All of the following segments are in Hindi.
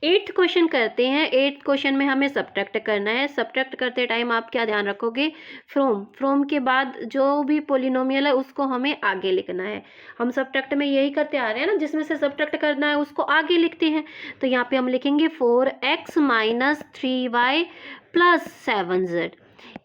एट्थ क्वेश्चन करते हैं। एट्थ क्वेश्चन में हमें सब्ट्रैक्ट करना है। सब्ट्रैक्ट करते टाइम आप क्या ध्यान रखोगे, फ्रॉम के बाद जो भी पोलिनोमियल है उसको हमें आगे लिखना है। हम सब्ट्रैक्ट में यही करते आ रहे हैं ना, जिसमें से सब्ट्रैक्ट करना है उसको आगे लिखते हैं। तो यहाँ पे हम लिखेंगे 4x minus 3y plus 7z।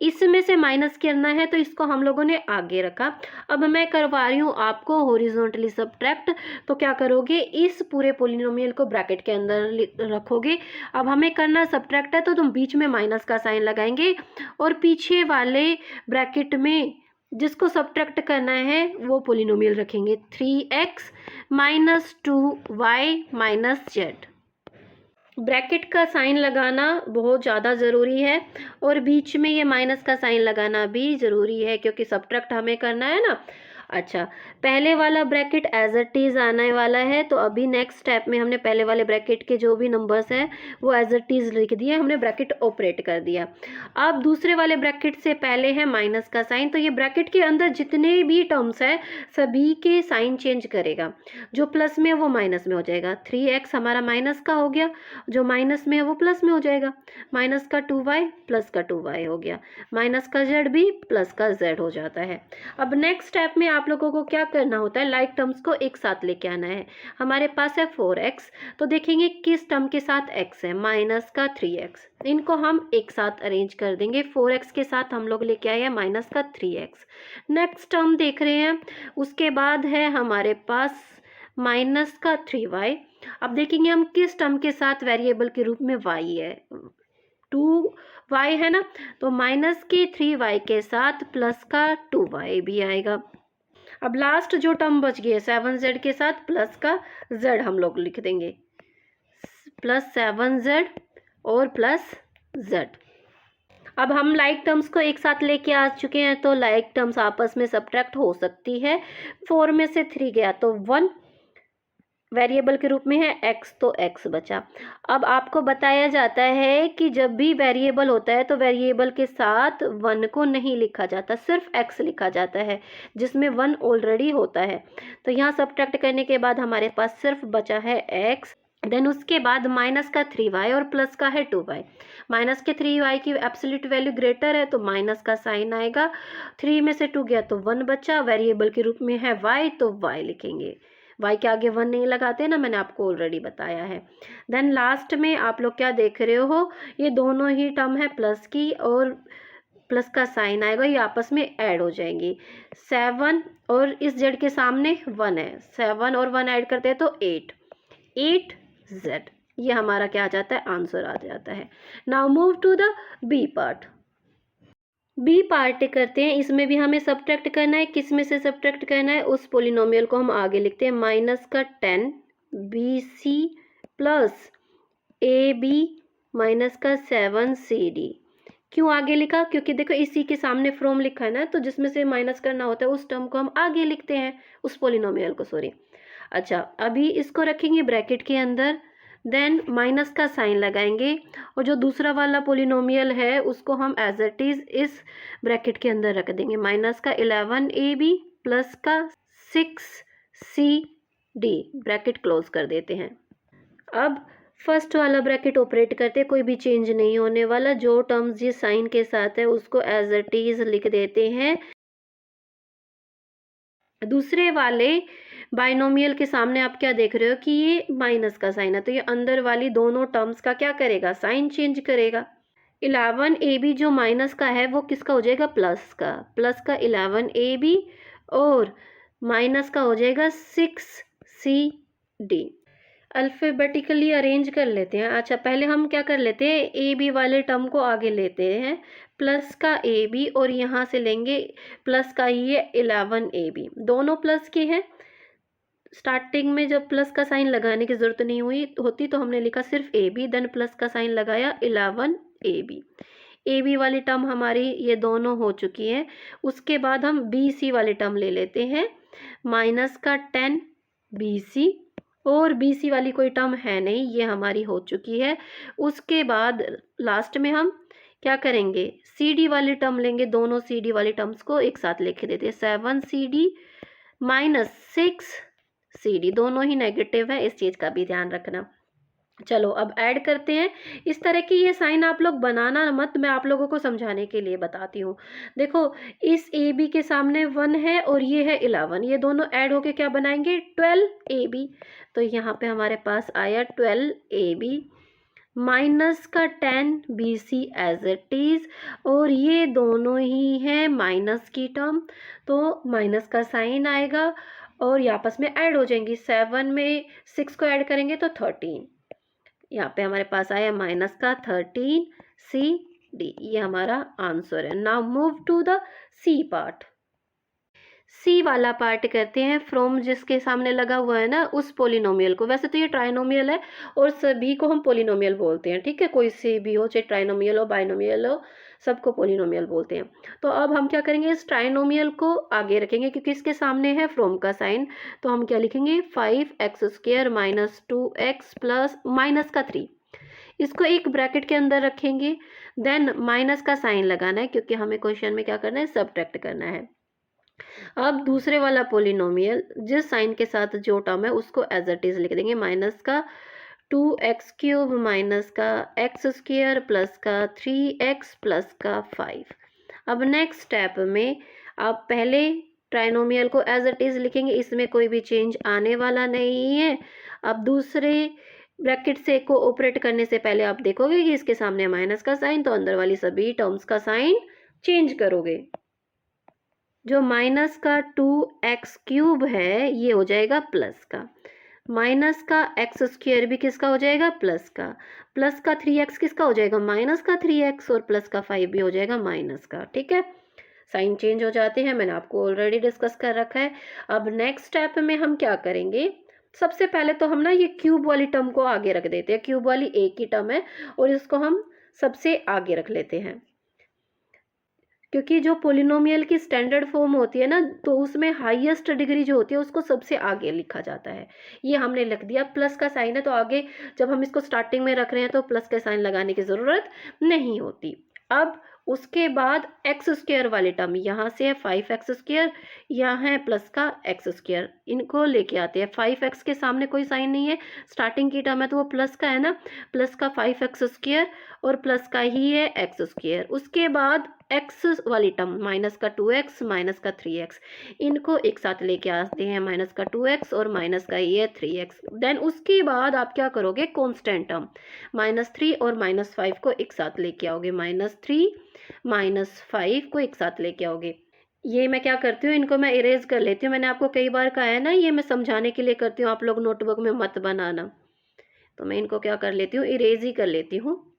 इसमें से माइनस करना है तो इसको हम लोगों ने आगे रखा। अब मैं करवा रही हूँ आपको हॉरिजॉन्टली सब्ट्रैक्ट। तो क्या करोगे, इस पूरे पोलिनोमियल को ब्रैकेट के अंदर रखोगे। अब हमें करना सब्ट्रैक्ट है तो तुम बीच में माइनस का साइन लगाएंगे और पीछे वाले ब्रैकेट में जिसको सब्ट्रैक्ट करना है वो पोलिनोमियल रखेंगे, 3x minus 2y minus z। Bracket का साइन लगाना बहुत ज़्यादा ज़रूरी है और बीच में ये माइनस का साइन लगाना भी ज़रूरी है, क्योंकि सब्ट्रैक्ट हमें करना है ना। अच्छा, पहले वाला ब्रैकेट एज इट इज़ आने वाला है। तो अभी नेक्स्ट स्टेप में हमने पहले वाले ब्रैकेट के जो भी नंबर्स हैं वो एज इट इज़ लिख दिए, हमने ब्रैकेट ऑपरेट कर दिया। अब दूसरे वाले ब्रैकेट से पहले है माइनस का साइन, तो ये ब्रैकेट के अंदर जितने भी टर्म्स हैं सभी के साइन चेंज करेगा। जो प्लस में है वो माइनस में हो जाएगा, 3x हमारा माइनस का हो गया, जो माइनस में है वो प्लस में हो जाएगा। माइनस का 2y प्लस का 2y हो गया, माइनस का z भी प्लस का z हो जाता है। अब नेक्स्ट स्टेप में आप लोगों को क्या करना होता है, लाइक टर्म्स को एक साथ लेके आना है। हमारे पास है 4x, तो देखेंगे किस टर्म के साथ x है, माइनस का 3x। इनको हम एक साथ अरेंज कर देंगे। 4x के साथ हम लोग लेके आए हैं माइनस का 3x। नेक्स्ट टर्म देख रहे हैं, उसके बाद है हमारे पास माइनस का 3y। अब देखेंगे हम किस टर्म के साथ, वेरिएबल के रूप में y है, 2y है ना, तो माइनस के 3y के साथ प्लस का 2y भी आएगा। अब लास्ट जो टर्म बच गई है 7z के साथ प्लस का z हम लोग लिख देंगे, प्लस 7z और प्लस z। अब हम लाइक टर्म्स को एक साथ लेके आ चुके हैं, तो लाइक टर्म्स आपस में सब्ट्रैक्ट हो सकती है। 4 में से 3 गया तो 1, वेरिएबल के रूप में है x, तो x बचा। अब आपको बताया जाता है कि जब भी वेरिएबल होता है तो वेरिएबल के साथ 1 को नहीं लिखा जाता, सिर्फ x लिखा जाता है जिसमें 1 ऑलरेडी होता है। तो यहाँ सब्ट्रैक्ट करने के बाद हमारे पास सिर्फ बचा है x, देन उसके बाद माइनस का 3y और प्लस का है 2y। माइनस के 3y की एब्सोल्यूट वैल्यू ग्रेटर है तो माइनस का साइन आएगा। 3 में से 2 गया तो 1 बचा, वेरिएबल के रूप में है y तो y लिखेंगे। y के आगे 1 नहीं लगाते ना, मैंने आपको ऑलरेडी बताया है। देन लास्ट में आप लोग क्या देख रहे हो, ये दोनों ही टर्म है प्लस की और प्लस का साइन आएगा, ये आपस में ऐड हो जाएंगी। 7 और इस z के सामने 1 है, 7 और 1 ऐड करते हैं तो 8z। ये हमारा क्या आ जाता है, आंसर आ जाता है। Now move to the B part. B part करते हैं, इसमें भी हमें सब्ट्रैक्ट करना है। किस में से सब्ट्रैक्ट करना है, उस पोलिनोमियल को हम आगे लिखते हैं, माइनस का 10 BC प्लस AB माइनस का 7CD। क्यों आगे लिखा, क्योंकि देखो इसी के सामने फ्रॉम लिखा है ना, तो जिसमें से माइनस करना होता है उस टर्म को हम आगे लिखते हैं, उस पोलिनोमियल को, सॉरी। अच्छा, अभी इसको रखेंगे ब्रैकेट के अंदर, देन माइनस का साइन लगाएंगे और जो दूसरा वाला पोलिनोमियल है उसको हम एज इट इज़ इस ब्रैकेट के अंदर रख देंगे, माइनस का 11AB प्लस का 6CD, ब्रैकेट क्लोज कर देते हैं। अब फर्स्ट वाला ब्रैकेट ऑपरेट करते, कोई भी चेंज नहीं होने वाला, जो टर्म्स जिस साइन के साथ है उसको एज इट इज़ लिख देते हैं। दूसरे वाले बाइनोमियल के सामने आप क्या देख रहे हो कि ये माइनस का साइन है, तो ये अंदर वाली दोनों टर्म्स का क्या करेगा, साइन चेंज करेगा। 11AB जो माइनस का है वो किसका हो जाएगा, प्लस का, प्लस का 11AB और माइनस का हो जाएगा 6CD। अल्फ़ाबेटिकली अरेंज कर लेते हैं। अच्छा, पहले हम क्या कर लेते हैं, AB वाले टर्म को आगे लेते हैं, प्लस का AB और यहाँ से लेंगे प्लस का ये 11AB, दोनों प्लस के हैं। स्टार्टिंग में जब प्लस का साइन लगाने की ज़रूरत नहीं होती तो हमने लिखा सिर्फ AB, देन प्लस का साइन लगाया 11AB। AB वाली टर्म हमारी ये दोनों हो चुकी हैं। उसके बाद हम BC वाली टर्म ले लेते हैं, माइनस का 10 BC और BC वाली कोई टर्म है नहीं, ये हमारी हो चुकी है। उसके बाद लास्ट में हम क्या करेंगे, CD वाली टर्म लेंगे, दोनों CD वाली टर्म्स को एक साथ लिख देते हैं, 7CD माइनस 6CD, दोनों ही नेगेटिव है, इस चीज़ का भी ध्यान रखना। चलो अब ऐड करते हैं। इस तरह की ये साइन आप लोग बनाना मत, मैं आप लोगों को समझाने के लिए बताती हूँ। देखो, इस ए बी के सामने 1 है और ये है 11, ये दोनों ऐड होके क्या बनाएंगे 12 ए बी। तो यहाँ पे हमारे पास आया 12 ए बी माइनस का 10 B C as it is, और ये दोनों ही हैं माइनस की टर्म, तो माइनस का साइन आएगा और ये आपस में ऐड हो जाएंगी। 7 में 6 को ऐड करेंगे तो 13, यहाँ पे हमारे पास आया माइनस का 13 सी डी, ये हमारा आंसर है। Now move to the C part. C वाला पार्ट करते हैं। फ्रॉम जिसके सामने लगा हुआ है ना उस पोलिनोमियल को, वैसे तो ये ट्राइनोमियल है और सभी को हम पोलिनोमियल बोलते हैं, ठीक है, कोई से भी हो, चाहे ट्राइनोमियल हो बाइनोमियल हो, सबको पोलिनोमियल बोलते हैं। तो अब हम क्या करेंगे, इस ट्राइनोमियल को आगे रखेंगे क्योंकि इसके सामने है फ्रॉम का साइन, तो हम क्या लिखेंगे 5x² minus 2x plus minus का 3, इसको एक ब्रैकेट के अंदर रखेंगे। देन माइनस का साइन लगाना है क्योंकि हमें क्वेश्चन में क्या करना है, सब्ट्रैक्ट करना है। अब दूसरे वाला पोलिनोमियल जिस साइन के साथ जो टर्म है उसको एज इट इज लिख देंगे, माइनस का 2x³ माइनस का x² प्लस का 3x प्लस का 5। अब नेक्स्ट स्टेप में आप पहले ट्राइनोमियल को एज इट इज लिखेंगे, इसमें कोई भी चेंज आने वाला नहीं है। अब दूसरे ब्रैकेट से को ऑपरेट करने से पहले आप देखोगे कि इसके सामने माइनस का साइन, तो अंदर वाली सभी टर्म्स का साइन चेंज करोगे। जो माइनस का 2x³ है ये हो जाएगा प्लस का, माइनस का x² भी किसका हो जाएगा, प्लस का, प्लस का 3x किसका हो जाएगा, माइनस का 3x, और प्लस का 5 भी हो जाएगा माइनस का। ठीक है, साइन चेंज हो जाते हैं, मैंने आपको ऑलरेडी डिस्कस कर रखा है। अब नेक्स्ट स्टेप में हम क्या करेंगे, सबसे पहले तो हम ना ये क्यूब वाली टर्म को आगे रख देते हैं, क्यूब वाली एक ही टर्म है और इसको हम सबसे आगे रख लेते हैं, क्योंकि जो पोलिनोमियल की स्टैंडर्ड फॉर्म होती है ना तो उसमें हाईएस्ट डिग्री जो होती है उसको सबसे आगे लिखा जाता है। ये हमने लिख दिया, प्लस का साइन है तो आगे जब हम इसको स्टार्टिंग में रख रहे हैं तो प्लस का साइन लगाने की ज़रूरत नहीं होती। अब उसके बाद x² वाली टर्म यहाँ से है 5x², यहाँ है प्लस का x², इनको लेके आते हैं। 5x के सामने कोई साइन नहीं है, स्टार्टिंग की टर्म है तो वो प्लस का है ना, प्लस का 5x² और प्लस का ही है x²। उसके बाद x वाली टर्म माइनस का 2x माइनस का 3x, इनको एक साथ लेके आते हैं, माइनस का 2x और माइनस का ये 3x। देन उसके बाद आप क्या करोगे, कांस्टेंट टर्म -3 और -5 को एक साथ लेके आओगे, -3 -5 को एक साथ लेके आओगे। ये मैं क्या करती हूँ, इनको मैं इरेज कर लेती हूँ, मैंने आपको कई बार कहा है ना ये मैं समझाने के लिए करती हूँ, आप लोग नोटबुक में मत बनाना। तो मैं इनको क्या कर लेती हूँ, इरेज ही कर लेती हूँ।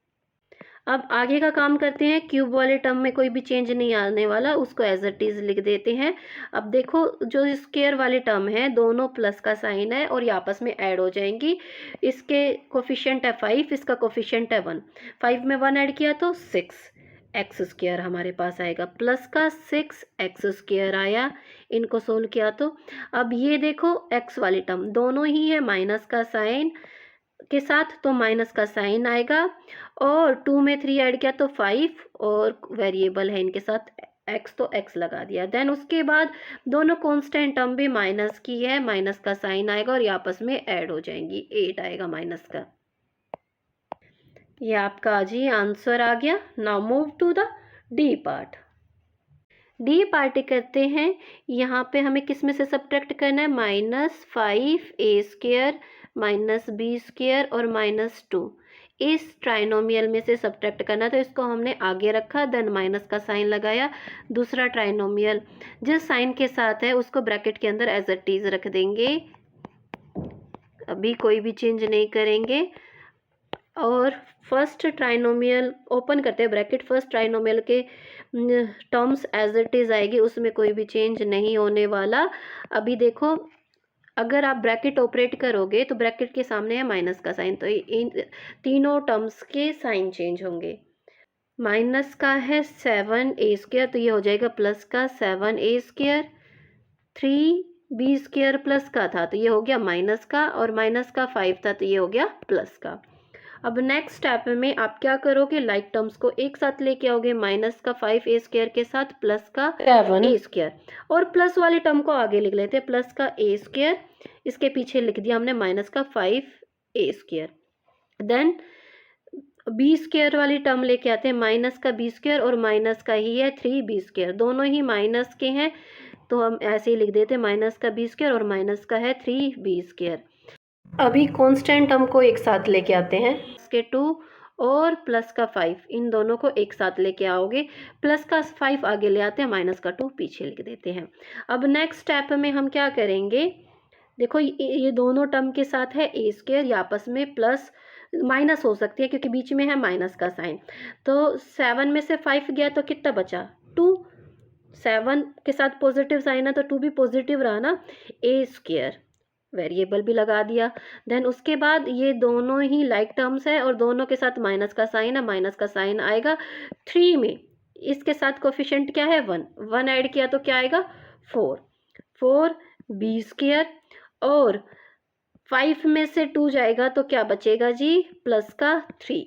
अब आगे का काम करते हैं, क्यूब वाले टर्म में कोई भी चेंज नहीं आने वाला, उसको एज इट इज लिख देते हैं। अब देखो जो स्क्वायर वाले टर्म है दोनों प्लस का साइन है और ये आपस में ऐड हो जाएंगी। इसके कोफिशिएंट है 5, इसका कोफिशिएंट है 1, 5 में 1 ऐड किया तो 6x² हमारे पास आएगा, प्लस का 6x² आया। इनको सोल्व किया तो अब ये देखो x वाली टर्म दोनों ही है माइनस का साइन के साथ, तो माइनस का साइन आएगा, और 2 में 3 ऐड किया तो 5, और वेरिएबल है इनके साथ x तो x लगा दिया। देन उसके बाद दोनों कांस्टेंट टर्म भी माइनस की है, माइनस का साइन आएगा और ये आपस में ऐड हो जाएंगी, 8 आएगा माइनस का। ये आपका जी आंसर आ गया। Now move to the D part. D part करते हैं, यहाँ पे हमें किस में से सब्ट्रैक्ट करना है, -5a² माइनस b² और -2, इस ट्राइनोमियल में से सब्ट्रैक्ट करना, तो इसको हमने आगे रखा, देन माइनस का साइन लगाया। दूसरा ट्राइनोमियल जिस साइन के साथ है उसको ब्रैकेट के अंदर एज इट इज रख देंगे, अभी कोई भी चेंज नहीं करेंगे। और फर्स्ट ट्राइनोमियल ओपन करते हैं ब्रैकेट, फर्स्ट ट्राइनोमियल के टर्म्स एज इट इज आएगी, उसमें कोई भी चेंज नहीं होने वाला। अभी देखो अगर आप ब्रैकेट ऑपरेट करोगे तो ब्रैकेट के सामने है माइनस का साइन, तो इन तीनों टर्म्स के साइन चेंज होंगे। माइनस का है 7a² तो ये हो जाएगा प्लस का 7a², 3b² प्लस का था तो ये हो गया माइनस का, और माइनस का 5 था तो ये हो गया प्लस का। अब नेक्स्ट स्टेप में आप क्या करोगे, लाइक टर्म्स को एक साथ लेके आओगे, माइनस का 5a² के साथ प्लस का 7a², और प्लस वाली टर्म को आगे लिख लेते हैं, प्लस का a², इसके पीछे लिख दिया हमने माइनस का 5a²। देन बी स्क्वायर वाली टर्म लेके आते हैं, माइनस का बी स्क्वायर और माइनस का ही है 3b², दोनों ही माइनस के हैं तो हम ऐसे ही लिख देते हैं, माइनस का बी स्क्वायर और माइनस का है 3b²। अभी कांस्टेंट टर्म को एक साथ लेके आते हैं, इसके 2 और प्लस का 5, इन दोनों को एक साथ लेके आओगे, प्लस का 5 आगे ले आते हैं, माइनस का 2 पीछे लिख देते हैं। अब नेक्स्ट स्टेप में हम क्या करेंगे, देखो ये दोनों टर्म के साथ है a², ये आपस में प्लस माइनस हो सकती है क्योंकि बीच में है माइनस का साइन, तो 7 में से 5 गया तो कितना बचा 2, 7 के साथ पॉजिटिव साइन है तो 2 भी पॉजिटिव रहा ना, a², वेरिएबल भी लगा दिया। देन उसके बाद ये दोनों ही लाइक टर्म्स है और दोनों के साथ माइनस का साइन है, माइनस का साइन आएगा 3 में, इसके साथ कोफिशिएंट क्या है 1, 1 ऐड किया तो क्या आएगा 4, 4b², और 5 में से 2 जाएगा तो क्या बचेगा जी प्लस का 3।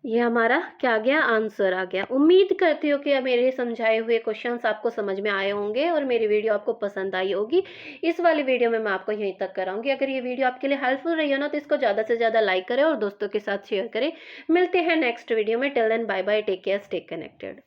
ये हमारा क्या आ गया, आंसर आ गया। उम्मीद करती हूँ कि मेरे समझाए हुए क्वेश्चंस आपको समझ में आए होंगे और मेरी वीडियो आपको पसंद आई होगी। इस वाली वीडियो में मैं आपको यहीं तक कराऊंगी। अगर ये वीडियो आपके लिए हेल्पफुल रही हो ना तो इसको ज़्यादा से ज़्यादा लाइक करें और दोस्तों के साथ शेयर करें। मिलते हैं नेक्स्ट वीडियो में। Till then bye bye, take care, stay connected.